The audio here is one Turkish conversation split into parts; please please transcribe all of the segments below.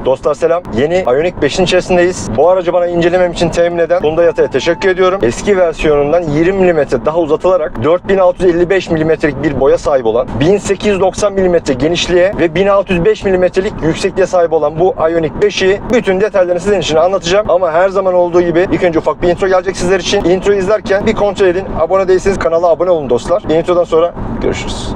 Dostlar selam. Yeni Ioniq 5'in içerisindeyiz. Bu aracı bana incelemem için temin eden Hyundai Yata'ya teşekkür ediyorum. Eski versiyonundan 20 mm daha uzatılarak 4655 mm'lik bir boya sahip olan, 1890 mm genişliğe ve 1605 mm'lik yüksekliğe sahip olan bu Ioniq 5'i bütün detaylarını sizin için anlatacağım. Ama her zaman olduğu gibi ilk önce ufak bir intro gelecek sizler için. Intro izlerken bir kontrol edin. Abone değilseniz kanala abone olun dostlar. Introdan sonra görüşürüz.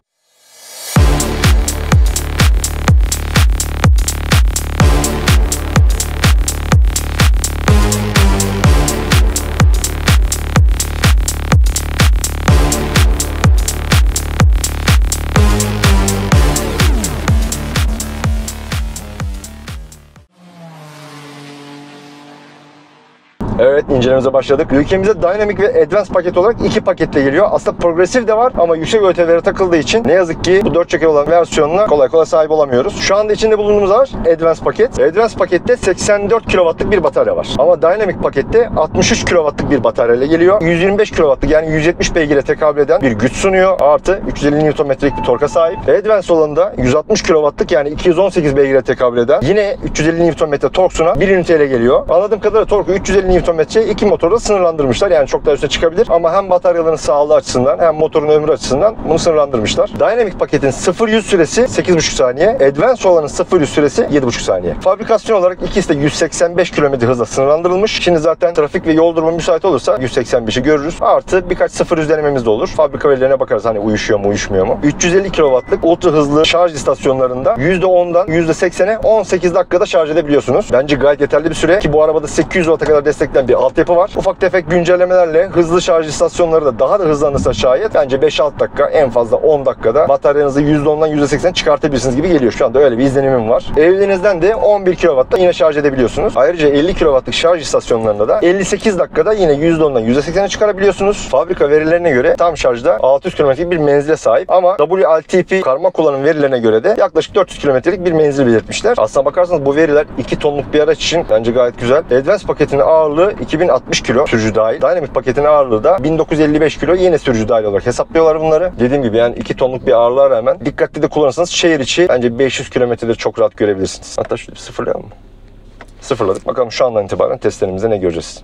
Evet, incelememize başladık. Ülkemize Dynamic ve Advanced paket olarak iki paketle geliyor. Aslında progresif de var ama yüksek ÖTV'lere takıldığı için ne yazık ki bu 4 çeker olan versiyonuna kolay kolay sahip olamıyoruz. Şu anda içinde bulunduğumuz araç Advanced paket. Advanced pakette 84 kW'lık bir batarya var. Ama Dynamic pakette 63 kW'lık bir bataryayla geliyor. 125 kW'lık yani 170 beygire tekabül eden bir güç sunuyor. Artı 350 Nm'lik bir torka sahip. Advanced olanında 160 kW'lık yani 218 beygire tekabül eden yine 350 Nm tork sunan bir üniteyle geliyor. Anladığım kadarıyla torku 350 Nm iki motorda sınırlandırmışlar. Yani çok daha üstüne çıkabilir ama hem bataryaların sağlığı açısından hem motorun ömrü açısından bunu sınırlandırmışlar. Dynamic paketin 0-100 süresi 8,5 saniye. Advance olanın 0-100 süresi 7,5 saniye. Fabrikasyon olarak ikisi de 185 km hızla sınırlandırılmış. Şimdi zaten trafik ve yol durumu müsait olursa 185'i görürüz. Artı birkaç 0-100 denememiz de olur. Fabrika verilerine bakarız hani uyuşuyor mu uyuşmuyor mu. 350 kW'lık ultra hızlı şarj istasyonlarında %10'dan %80'e 18 dakikada şarj edebiliyorsunuz. Bence gayet yeterli bir süre ki bu arabada 800 Watt'a kadar destekleyen bir altyapı var. Ufak tefek güncellemelerle hızlı şarj istasyonları da daha da hızlanırsa şayet bence 5-6 dakika en fazla 10 dakikada bataryanızı %10'dan %80 çıkartabilirsiniz gibi geliyor. Şu anda öyle bir izlenimim var. Evlerinizden de 11 kW'da yine şarj edebiliyorsunuz. Ayrıca 50 kW'lık şarj istasyonlarında da 58 dakikada yine %10'dan %80'e çıkarabiliyorsunuz. Fabrika verilerine göre tam şarjda 600 km'lik bir menzile sahip ama WLTP karma kullanım verilerine göre de yaklaşık 400 km'lik bir menzil belirtmişler. Aslına bakarsanız bu veriler 2 tonluk bir araç için bence gayet güzel. Advance paketinin ağırlığı 2060 kilo sürücü dahil. Dynamic paketin ağırlığı da 1955 kilo yine sürücü dahil olarak hesaplıyorlar bunları. Dediğim gibi yani 2 tonluk bir ağırlığa rağmen dikkatli de kullanırsanız şehir içi bence 500 kilometreleri çok rahat görebilirsiniz. Hatta şöyle bir sıfırlayalım mı? Sıfırladık. Bakalım şu andan itibaren testlerimizde ne göreceğiz.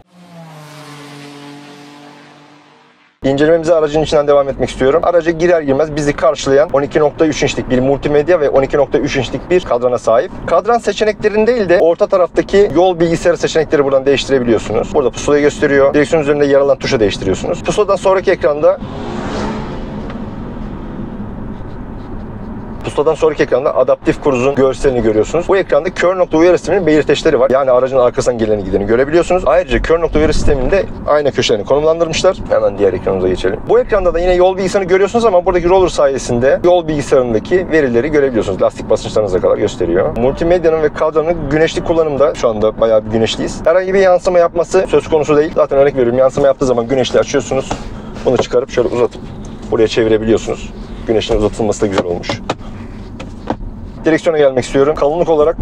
İncelememize aracın içinden devam etmek istiyorum. Araca girer girmez bizi karşılayan 12.3 inçlik bir multimedya ve 12.3 inçlik bir kadrana sahip. Kadran seçeneklerin değil de orta taraftaki yol bilgisayarı seçenekleri buradan değiştirebiliyorsunuz. Burada pusulayı gösteriyor. Direksiyon üzerinde yer alan tuşa değiştiriyorsunuz. Pusuladan sonraki ekranda adaptif kruzun görselini görüyorsunuz. Bu ekranda kör nokta uyarı sisteminin belirteçleri var. Yani aracın arkasından geleni gideni görebiliyorsunuz. Ayrıca kör nokta uyarı sisteminde ayna köşelerini konumlandırmışlar. Hemen diğer ekranımıza geçelim. Bu ekranda da yine yol bilgisayarını görüyorsunuz ama buradaki roller sayesinde yol bilgisayarındaki verileri görebiliyorsunuz. Lastik basınçlarınıza kadar gösteriyor. Multimedyanın ve kadranın güneşli kullanımda şu anda bayağı bir güneşliyiz. Herhangi bir yansıma yapması söz konusu değil. Zaten örnek veriyorum, yansıma yaptığı zaman güneşli açıyorsunuz. Bunu çıkarıp şöyle uzatıp buraya çevirebiliyorsunuz. Güneşin uzatılması da güzel olmuş. Direksiyona gelmek istiyorum. Kalınlık olarak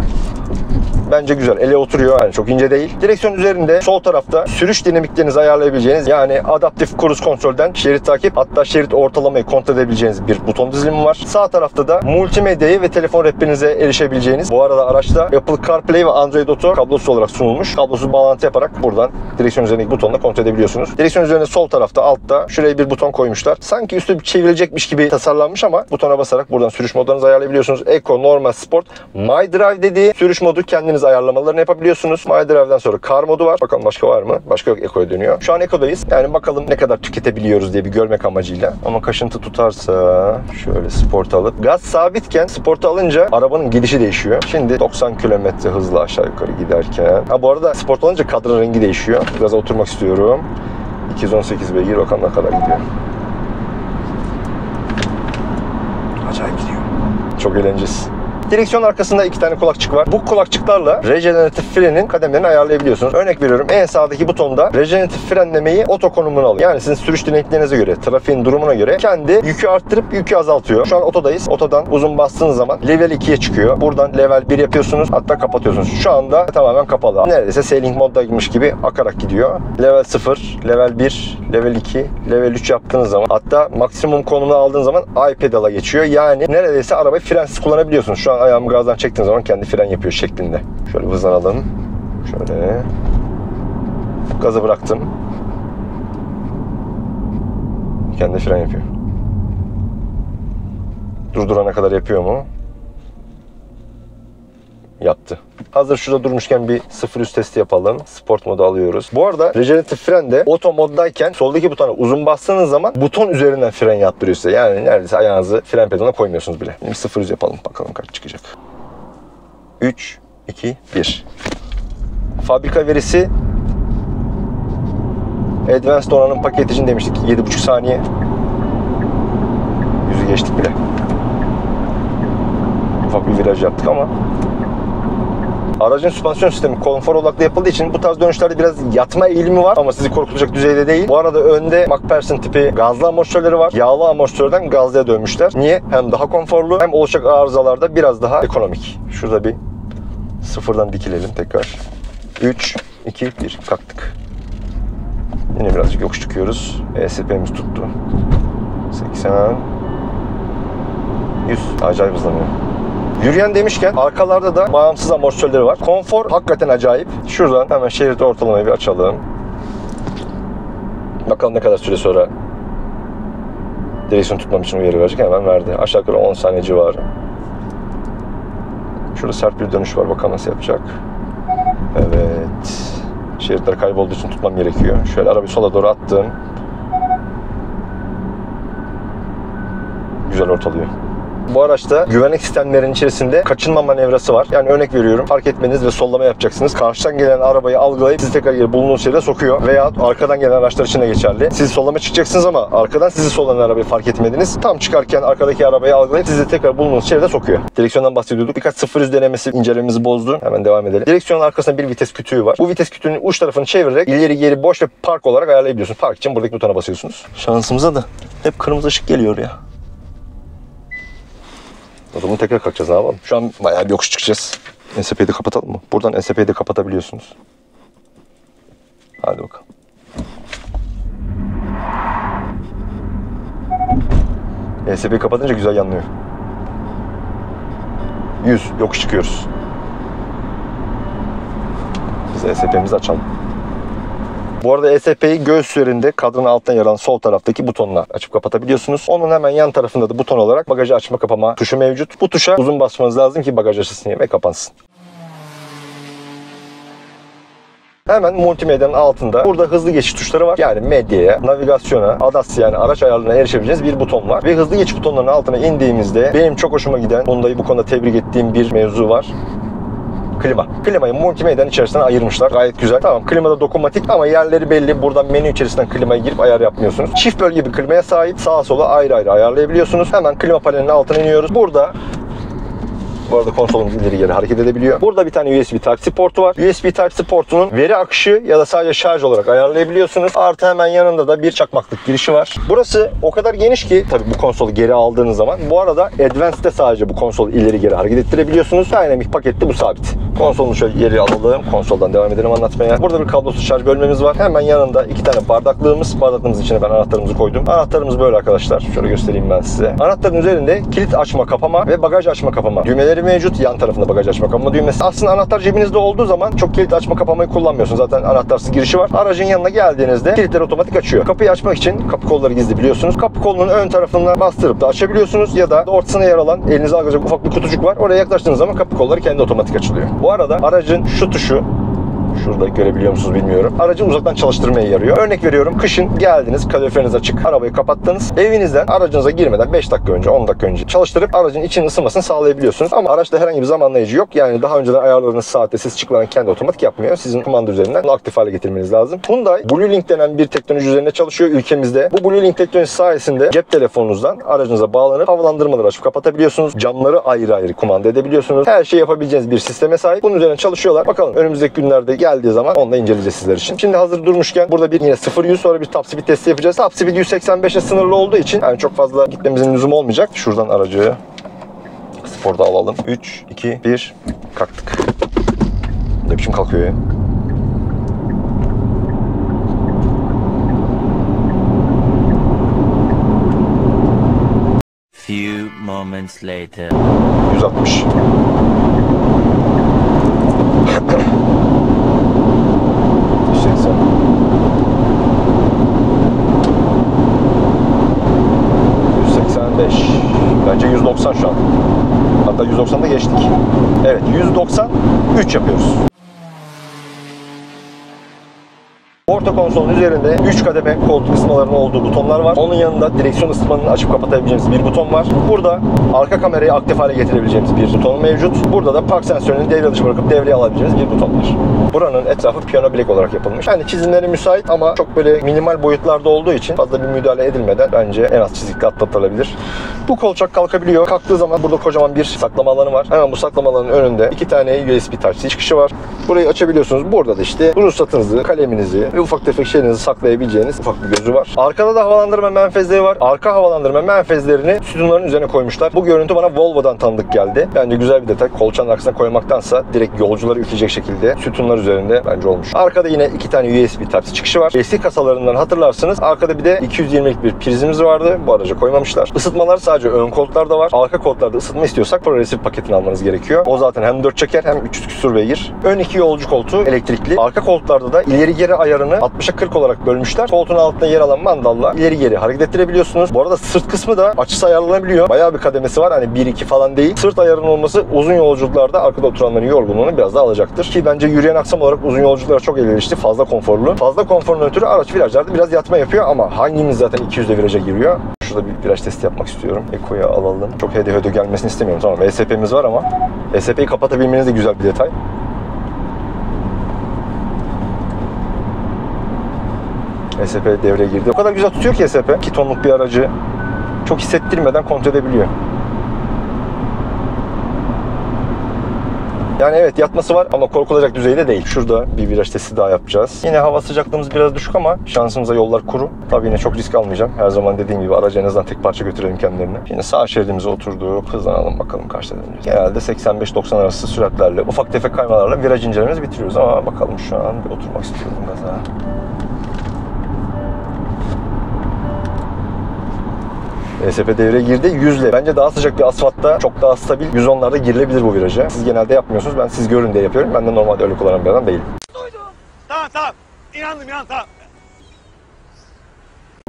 bence güzel. Ele oturuyor. Yani çok ince değil. Direksiyon üzerinde sol tarafta sürüş dinamiklerinizi ayarlayabileceğiniz yani adaptif cruise kontrolden şerit takip hatta şerit ortalamayı kontrol edebileceğiniz bir buton dizilimi var. Sağ tarafta da multimedyayı ve telefon rehberinize erişebileceğiniz. Bu arada araçta Apple CarPlay ve Android Auto kablosuz olarak sunulmuş. Kablosuz bağlantı yaparak buradan direksiyon üzerindeki butonla kontrol edebiliyorsunuz. Direksiyon üzerinde sol tarafta altta şuraya bir buton koymuşlar. Sanki üstü çevrilecekmiş gibi tasarlanmış ama butona basarak buradan sürüş modlarınızı ayarlayabiliyorsunuz. Eco, Normal, Sport, My Drive dediği sürüş modu kendiniz ayarlamalarını yapabiliyorsunuz. My Drive'den sonra Car modu var. Bakalım başka var mı? Başka yok, Eco'ya dönüyor. Şu an Eco'dayız. Yani bakalım ne kadar tüketebiliyoruz diye bir görmek amacıyla. Ama kaşıntı tutarsa şöyle Sport alıp gaz sabitken Sport'u alınca arabanın gidişi değişiyor. Şimdi 90 km hızla aşağı yukarı giderken. Bu arada Sport alınca kadran rengi değişiyor. Gaza oturmak istiyorum. 218 beygir, bakalım ne kadar gidiyor. Acayip gidiyor. Çok eğlenceli. Direksiyon arkasında 2 tane kulakçık var. Bu kulakçıklarla rejeneratif frenin kademelerini ayarlayabiliyorsunuz. Örnek veriyorum, en sağdaki butonda rejeneratif frenlemeyi oto konumuna alıyor. Yani sizin sürüş dinamiklerinize göre, trafiğin durumuna göre kendi yükü arttırıp yükü azaltıyor. Şu an otodayız. Otodan uzun bastığınız zaman level 2'ye çıkıyor. Buradan level 1 yapıyorsunuz, hatta kapatıyorsunuz. Şu anda tamamen kapalı. Neredeyse sailing moddaymış gibi akarak gidiyor. Level 0, level 1, level 2, level 3 yaptığınız zaman, hatta maksimum konumuna aldığınız zaman iPedal'a geçiyor. Yani neredeyse arabayı frensiz kullanabiliyorsunuz. Şu an Şuradan ayağımı gazdan çektiğim zaman kendi fren yapıyor şeklinde. Şöyle hızlanalım. Şöyle. Gazı bıraktım. Kendi fren yapıyor. Durdurana kadar yapıyor mu? Yaptı. Hazır şurada durmuşken bir 0-100 testi yapalım. Sport modu alıyoruz. Bu arada rejeneratif fren de oto moddayken soldaki butona uzun bastığınız zaman buton üzerinden fren yaptırıyor size. Yani neredeyse ayağınızı fren pedalına koymuyorsunuz bile. Şimdi 0-100 yapalım. Bakalım kaç çıkacak. 3, 2, 1. Fabrika verisi Advanced donanım paket için demiştik. 7,5 saniye. 100'ü geçtik bile. Ufak bir viraj yaptık ama aracın süspansiyon sistemi konfor odaklı yapıldığı için bu tarz dönüşlerde biraz yatma eğilimi var ama sizi korkutacak düzeyde değil. Bu arada önde McPherson tipi gazlı amortisörleri var. Yağlı amortisörden gazlıya dönmüşler. Niye? Hem daha konforlu hem olacak arızalarda biraz daha ekonomik. Şurada bir sıfırdan dikilelim tekrar. 3, 2, 1 kalktık. Yine birazcık yokuş çıkıyoruz. ESP'miz tuttu. 80, 100. Acayip hızlanıyor. Yürüyen demişken arkalarda da bağımsız amortisörleri var. Konfor hakikaten acayip. Şuradan hemen şerit ortalamayı bir açalım. Bakalım ne kadar süre sonra direksiyon tutmam için uyarı verecek. Hemen verdi. Aşağı yukarı 10 saniye civarı. Şurada sert bir dönüş var. Bakalım nasıl yapacak. Evet. Şeritler kaybolduğu için tutmam gerekiyor. Şöyle arabayı sola doğru attım. Güzel ortalıyor. Bu araçta güvenlik sistemlerinin içerisinde kaçınma manevrası var. Yani örnek veriyorum, fark etmeniz ve sollama yapacaksınız. Karşıdan gelen arabayı algılayıp sizi tekrar geri bulunduğunuz yere sokuyor. Veya arkadan gelen araçlar için de geçerli. Siz sollama çıkacaksınız ama arkadan sizi sollanan arabayı fark etmediniz. Tam çıkarken arkadaki arabayı algılayıp sizi tekrar bulunduğunuz yere sokuyor. Direksiyondan bahsediyorduk. Birkaç 0-100 denemesi incelememizi bozdu. Hemen devam edelim. Direksiyonun arkasında bir vites kütüğü var. Bu vites kütüğünün uç tarafını çevirerek ileri geri boş ve park olarak ayarlayabiliyorsunuz. Park için buradaki butona basıyorsunuz. Şansımıza da hep kırmızı ışık geliyor ya. O zaman tekrar kalkacağız, ne yapalım? Şu an bayağı bir yokuş çıkacağız. ESP'yi de kapatalım mı? Buradan ESP'yi de kapatabiliyorsunuz. Hadi bakalım. ESP'yi kapatınca güzel yanlıyor. 100 yokuş çıkıyoruz. Biz ESP'mizi açalım. Bu arada ESP'yi göğüs üzerinde kadranın alttan yer alan sol taraftaki butonla açıp kapatabiliyorsunuz. Onun hemen yan tarafında da buton olarak bagajı açma kapama tuşu mevcut. Bu tuşa uzun basmanız lazım ki bagaj açılsın ve kapansın. Hemen multimedyanın altında burada hızlı geçiş tuşları var. Yani medyaya, navigasyona, ADAS yani araç ayarlarına erişebileceğiniz bir buton var. Ve hızlı geçiş butonlarının altına indiğimizde benim çok hoşuma giden, Hyundai'yi bu konuda tebrik ettiğim bir mevzu var. Klima. Klimayı multimedyanın içerisinden ayırmışlar. Gayet güzel. Tamam, klimada dokunmatik ama yerleri belli. Buradan menü içerisinden klimaya girip ayar yapmıyorsunuz. Çift bölge bir klimaya sahip. Sağa sola ayrı ayrı ayarlayabiliyorsunuz. Hemen klima panelinin altına iniyoruz. Burada bu arada konsolumuz ileri geri hareket edebiliyor. Burada bir tane USB Type-C portu var. USB Type-C portunun veri akışı ya da sadece şarj olarak ayarlayabiliyorsunuz. Artı hemen yanında da bir çakmaklık girişi var. Burası o kadar geniş ki tabii bu konsolu geri aldığınız zaman. Bu arada Advanced'de sadece bu konsolu ileri geri hareket ettirebiliyorsunuz. Dynamic pakette bu sabit. Konsolunu şöyle geri alalım. Konsoldan devam edelim anlatmaya. Burada bir kablosuz şarj bölmemiz var. Hemen yanında iki tane bardaklığımız. Bardaklığımız içine ben anahtarımızı koydum. Anahtarımız böyle arkadaşlar. Şöyle göstereyim ben size. Anahtarın üzerinde kilit açma kapama ve bagaj açma kapama düğmeleri mevcut. Yan tarafında bagaj açma kapama düğmesi. Aslında anahtar cebinizde olduğu zaman çok kilit açma kapamayı kullanmıyorsunuz. Zaten anahtarsız girişi var. Aracın yanına geldiğinizde kilitler otomatik açıyor. Kapıyı açmak için kapı kolları gizli biliyorsunuz. Kapı kolunun ön tarafından bastırıp da açabiliyorsunuz ya da ortasına yer alan elinize alacak ufak bir kutucuk var. Oraya yaklaştığınız zaman kapı kolları kendi otomatik açılıyor. Bu arada aracın şu tuşu, şurada görebiliyor musunuz bilmiyorum, aracı uzaktan çalıştırmaya yarıyor. Örnek veriyorum, kışın geldiniz, kaloriferiniz açık, arabayı kapattınız. Evinizden aracınıza girmeden 5 dakika önce, 10 dakika önce çalıştırıp aracın içinin ısınmasını sağlayabiliyorsunuz. Ama araçta herhangi bir zamanlayıcı yok. Yani daha önceden ayarladığınız saatte ses çıkmadan kendi otomatik yapmıyor. Sizin kumanda üzerinden bunu aktif hale getirmeniz lazım. Hyundai BlueLink denen bir teknoloji üzerinde çalışıyor ülkemizde. Bu BlueLink teknolojisi sayesinde cep telefonunuzdan aracınıza bağlanıp havalandırmaları açıp kapatabiliyorsunuz. Camları ayrı ayrı kumanda edebiliyorsunuz. Her şeyi yapabileceğiniz bir sisteme sahip. Bunun üzerine çalışıyorlar. Bakalım önümüzdeki günlerde geldiği zaman onu da inceleyeceğiz sizler için. Şimdi hazır durmuşken burada bir yine 0-100 sonra bir top speed testi yapacağız. Top speed 185'e sınırlı olduğu için yani çok fazla gitmemizin lüzumu olmayacak. Şuradan aracı sporda alalım. 3, 2, 1 kalktık. Ne biçim kalkıyor ya? few moments later. 160. Bence 190 şu an. Hatta 190'da geçtik. Evet, 193 yapıyoruz. Orta konsolun üzerinde 3 kademe koltuk ısıtmalarının olduğu butonlar var. Onun yanında direksiyon ısıtmanın açıp kapatabileceğimiz bir buton var. Burada arka kamerayı aktif hale getirebileceğimiz bir buton mevcut. Burada da park sensörünü devre dışı bırakıp devreye alabileceğimiz bir buton var. Buranın etrafı piyano bilek olarak yapılmış. Yani çizimleri müsait ama çok böyle minimal boyutlarda olduğu için fazla bir müdahale edilmeden bence en az çizikle atlatılabilir. Bu kolçak kalkabiliyor. Kalktığı zaman burada kocaman bir saklama alanı var. Hemen bu saklama alanının önünde 2 tane USB Type-C çıkışı var. Burayı açabiliyorsunuz. Burada da işte ruhsatınızı, kaleminizi ve ufak tefek şeylerinizi saklayabileceğiniz ufak bir gözü var. Arkada da havalandırma menfezleri var. Arka havalandırma menfezlerini sütunların üzerine koymuşlar. Bu görüntü bana Volvo'dan tanıdık geldi. Bence güzel bir detay. Kolçanın arkasına koymaktansa direkt yolcuları yükleyecek şekilde sütunlar üzerinde bence olmuş. Arkada yine 2 tane USB Type-C çıkışı var. Eski kasalarından hatırlarsınız. Arkada bir de 220'lik bir prizimiz vardı. Bu araca koymamışlar. Isıtmalar sadece ön koltuklarda var. Arka koltuklarda ısıtma istiyorsak progresif paketini almanız gerekiyor. O zaten hem 4 çeker hem 300 küsur beygir. Ön 2 yolcu koltuğu elektrikli. Arka koltuklarda da ileri geri ayarını 60'a 40 olarak bölmüşler. Koltuğun altında yer alan mandalla ileri geri hareket ettirebiliyorsunuz. Bu arada sırt kısmı da açısı ayarlanabiliyor. Bayağı bir kademesi var. Hani 1-2 falan değil. Sırt ayarının olması uzun yolculuklarda arkada oturanların yorgunluğunu biraz daha alacaktır. Ki bence yürüyen aksam olarak uzun yolculuklara çok elverişli. Fazla konforlu. Fazla konforun ötürü araç virajlarda biraz yatma yapıyor ama hangimiz zaten 200'de viraja giriyor? Şurada bir viraj testi yapmak istiyorum. Eko'ya alalım. Çok hede gelmesini istemiyorum. Tamam, ESP'miz var ama ESP'yi kapatabilmeniz de güzel bir detay. ESP devreye girdi. O kadar güzel tutuyor ki ESP. 2 tonluk bir aracı çok hissettirmeden kontrol edebiliyor. Yani evet, yatması var ama korkulacak düzeyde değil. Şurada bir viraj testi daha yapacağız. Yine hava sıcaklığımız biraz düşük ama şansımıza yollar kuru. Tabii yine çok risk almayacağım. Her zaman dediğim gibi aracı en azından tek parça götürelim kendilerine. Şimdi sağ şeridimize oturduk. Hızlanalım bakalım kaçta döneceğiz. Genelde 85-90 arası süratlerle, ufak tefek kaymalarla viraj incelememizi bitiriyoruz ama bakalım şu an bir oturmak istiyorum gaza. ESP devreye girdi. 100'le. Bence daha sıcak bir asfaltta çok daha stabil 110'larda girilebilir bu viraja. Siz genelde yapmıyorsunuz. Ben siz görün diye yapıyorum. Ben de normalde öyle kullanan bir adam değilim. Tamam. İnandım.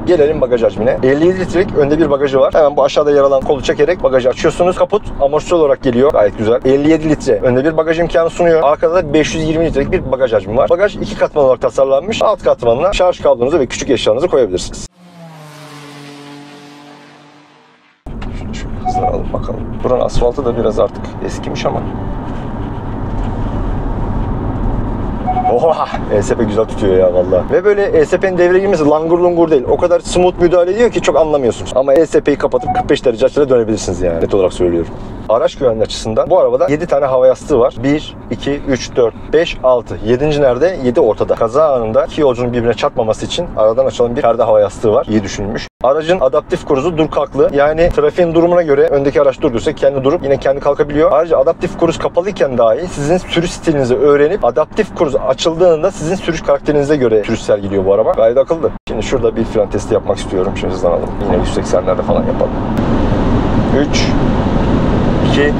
Gelelim bagaj hacmine. 57 litrelik önde bir bagajı var. Hemen bu aşağıda yer alan kolu çekerek bagajı açıyorsunuz. Kaput amortisör olarak geliyor. Gayet güzel. 57 litre önde bir bagaj imkanı sunuyor. Arkada da 520 litrelik bir bagaj hacmi var. Bagaj 2 katman olarak tasarlanmış. Alt katmanına şarj kablonuzu ve küçük eşyalarınızı koyabilirsiniz. Hızlanalım bakalım. Buranın asfaltı da biraz artık eskimiş ama. Oha! ESP güzel tutuyor ya vallahi. Ve böyle ESP'nin devreye girmesi langur lungur değil. O kadar smooth müdahale ediyor ki çok anlamıyorsunuz. Ama ESP'yi kapatıp 45 derece açıda dönebilirsiniz yani. Net olarak söylüyorum. Araç güvenliği açısından bu arabada 7 tane hava yastığı var. 1, 2, 3, 4, 5, 6. 7. nerede? 7 ortada. Kaza anında 2 yolcunun birbirine çarpmaması için aradan açılan bir perde hava yastığı var. İyi düşünülmüş. Aracın adaptif cruise'u dur kalklı. Yani trafiğin durumuna göre öndeki araç durduysa kendi durup yine kendi kalkabiliyor. Ayrıca adaptif cruise kapalıyken dahi sizin sürüş stilinizi öğrenip adaptif cruise açıldığında sizin sürüş karakterinize göre sürüş sergiliyor bu araba. Gayet akıllı. Şimdi şurada bir fren testi yapmak istiyorum. Şimdi hızlanalım. Yine 180'lerde falan yapalım. 3 2 1.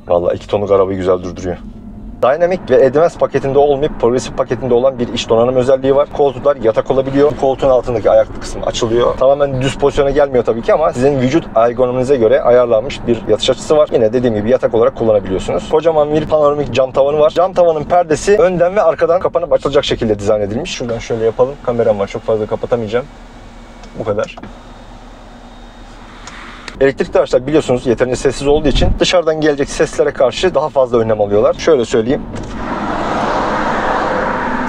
Vallahi 2 tonluk arabayı güzel durduruyor. Dynamic ve Advanced paketinde olmayıp Progressive paketinde olan bir iç donanım özelliği var. Koltuklar yatak olabiliyor. Koltuğun altındaki ayaklı kısmı açılıyor. Tamamen düz pozisyona gelmiyor tabii ki ama sizin vücut ergonominize göre ayarlanmış bir yatış açısı var. Yine dediğim gibi yatak olarak kullanabiliyorsunuz. Kocaman bir panoramik cam tavanı var. Cam tavanın perdesi önden ve arkadan kapanıp açılacak şekilde dizayn edilmiş. Şuradan şöyle yapalım. Kameram var. Çok fazla kapatamayacağım. Bu kadar. Elektrikli araçlar biliyorsunuz yeterince sessiz olduğu için dışarıdan gelecek seslere karşı daha fazla önlem alıyorlar. Şöyle söyleyeyim.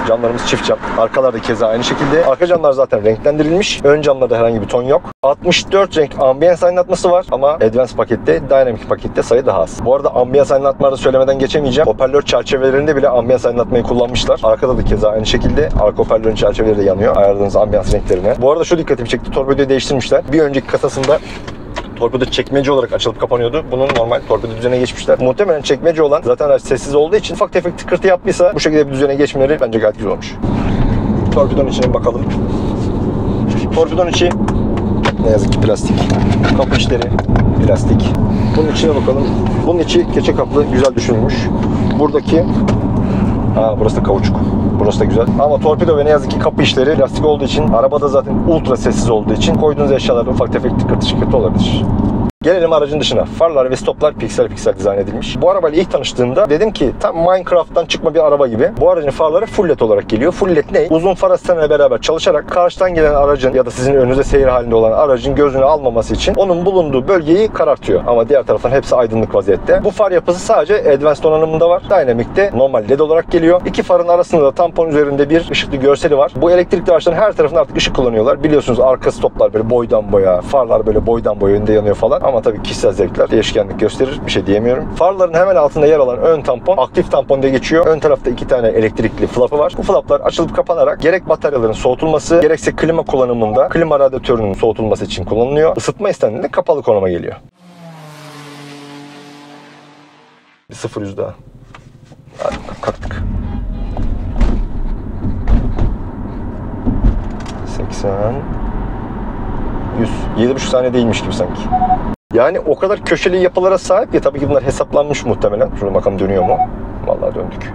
Camlarımız çift cam. Arkalarda keza aynı şekilde. Arka camlar zaten renklendirilmiş. Ön camlarda herhangi bir ton yok. 64 renk ambiyans aydınlatması var ama Advanced pakette, Dynamic pakette sayı daha az. Bu arada ambiyans aydınlatmaları söylemeden geçemeyeceğim. Hoparlör çerçevelerinde bile ambiyans aydınlatmayı kullanmışlar. Arkada da keza aynı şekilde. Arka hoparlörün çerçeveleri de yanıyor. Ayarladığınız ambiyans renklerine. Bu arada şu dikkatimi çekti. Torpidoyu değiştirmişler. Bir önceki kasasında torpido çekmece olarak açılıp kapanıyordu. Bunun normal torpido düzene geçmişler. Muhtemelen çekmece olan zaten araç sessiz olduğu için ufak tefek tıkırtı yaptıysa bu şekilde bir düzene geçmeleri bence gayet güzel olmuş. Torpidonun içine bakalım. Torpidonun içi ne yazık ki plastik. Kapı işleri plastik. Bunun içine bakalım. Bunun içi keçe kaplı, güzel düşünülmüş. Buradaki burası da kauçuk. Burası da güzel. Ama torpido ve ne yazık ki kapı işleri plastik olduğu için, arabada zaten ultra sessiz olduğu için koyduğunuz eşyalarda ufak tefek tıkırtı olabilir. Gelelim aracın dışına. Farlar ve stoplar piksel piksel dizayn edilmiş. Bu arabayla ilk tanıştığımda dedim ki tam Minecraft'tan çıkma bir araba gibi. Bu aracın farları full led olarak geliyor. Full led ne? Uzun far asistanıyla beraber çalışarak karşıdan gelen aracın ya da sizin önünüze seyir halinde olan aracın gözünü almaması için onun bulunduğu bölgeyi karartıyor. Ama diğer taraftan hepsi aydınlık vaziyette. Bu far yapısı sadece Advanced donanımında var. Dynamic'te normal led olarak geliyor. İki farın arasında da tampon üzerinde bir ışıklı görseli var. Bu elektrikli araçların her tarafında artık ışık kullanıyorlar. Biliyorsunuz arka stoplar böyle boydan boya, farlar böyle boydan boya önünde yanıyor falan. Ama tabii kişisel zevkler değişkenlik gösterir. Bir şey diyemiyorum. Farların hemen altında yer alan ön tampon aktif tampon diye geçiyor. Ön tarafta iki tane elektrikli flapı var. Bu flaplar açılıp kapanarak gerek bataryaların soğutulması gerekse klima kullanımında klima radyatörünün soğutulması için kullanılıyor. Isıtma istendiğinde kapalı konuma geliyor. Bir 0-100 daha. Hadi kalktık. 80 100. 7,5 saniye değilmiş gibi sanki. Yani o kadar köşeli yapılara sahip ya, tabii ki bunlar hesaplanmış muhtemelen. Şurada bakalım dönüyor mu? Vallahi döndük.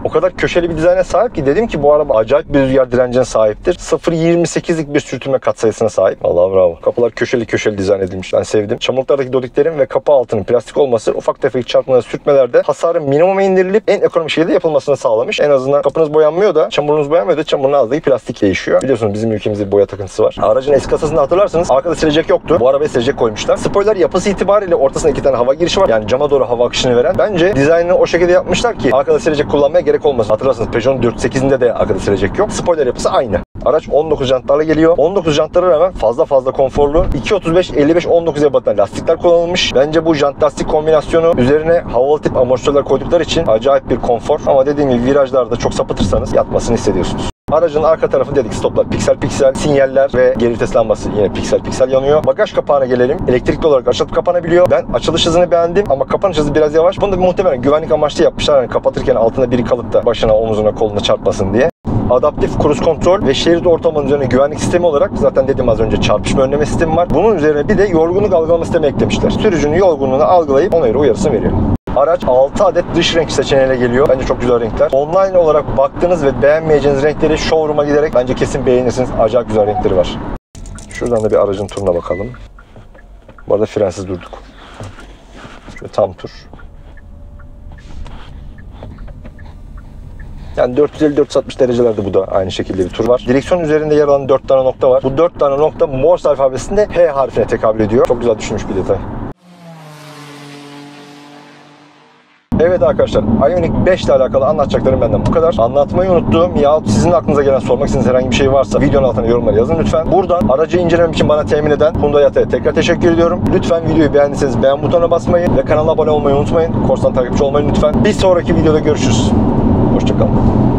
O kadar köşeli bir dizayna sahip ki dedim ki bu araba acayip bir rüzgar direncine sahiptir. 0.28'lik bir sürtünme katsayısına sahip. Vallahi bravo. Kapılar köşeli dizayn edilmiş. Ben sevdim. Çamurluklardaki dodiklerin ve kapı altının plastik olması ufak tefek çarpmaları sürtmelerde hasarın minimuma indirilip en ekonomik şekilde yapılmasını sağlamış. En azından kapınız boyanmıyor da çamurunuz boyanmıyor da çamurun ağzındaki plastik değişiyor. Biliyorsunuz bizim ülkemizde bir boya takıntısı var. Aracın eski kasasını hatırlarsanız arkada silecek yoktu. Bu arabaya silecek koymuşlar. Spoiler yapısı itibariyle ortasında iki tane hava girişi var. Yani cama doğru hava akışını veren. Bence dizaynını o şekilde yapmışlar ki arkada silecek kullanmaya gerek olmasın. Hatırlarsınız Peugeot'un 408'inde de arkada silecek yok. Spoiler yapısı aynı. Araç 19 jantlarla geliyor. 19 jantlara rağmen fazla konforlu. 235 55 19 ebattan lastikler kullanılmış. Bence bu jant lastik kombinasyonu üzerine havalı tip amortisörler koydukları için acayip bir konfor. Ama dediğim gibi virajlarda çok sapıtırsanız yatmasını hissediyorsunuz. Aracın arka tarafı dedik stoplar piksel sinyaller ve geri vites lambası yine piksel yanıyor. Bagaj kapağına gelelim. Elektrikli olarak açılıp kapanabiliyor. Ben açılış hızını beğendim ama kapanış hızı biraz yavaş. Bunu da muhtemelen güvenlik amaçlı yapmışlar. Yani kapatırken altında biri kalıp da başına, omuzuna, koluna çarpmasın diye. Adaptif cruise kontrol ve şerit ortamının üzerine güvenlik sistemi olarak zaten dediğim az önce çarpışma önleme sistemi var. Bunun üzerine bir de yorgunluk algılama sistemi eklemişler. Sürücünün yorgunluğunu algılayıp ona göre uyarısını veriyor. Araç 6 adet dış renk seçeneğiyle geliyor. Bence çok güzel renkler. Online olarak baktığınız ve beğenmeyeceğiniz renkleri showroom'a giderek bence kesin beğenirsiniz. Acayip güzel renkleri var. Şuradan da bir aracın turuna bakalım. Bu arada frensiz durduk. Şöyle tam tur. Yani 450-460 derecelerde bu da aynı şekilde bir tur var. Direksiyon üzerinde yer alan 4 tane nokta var. Bu 4 tane nokta Morse alfabesinde H harfine tekabül ediyor. Çok güzel düşünmüş bir detay. Evet arkadaşlar, Ioniq 5 ile alakalı anlatacaklarım benden bu kadar. Anlatmayı unuttuğum yahut sizin aklınıza gelen, sormak istediğiniz herhangi bir şey varsa videonun altına yorumlara yazın lütfen. Buradan aracı incelemem için bana temin eden Hyundai Yata'ya tekrar teşekkür ediyorum. Lütfen videoyu beğendiyseniz beğen butonuna basmayı ve kanala abone olmayı unutmayın. Korsan takipçi olmayı lütfen. Bir sonraki videoda görüşürüz. Hoşçakalın.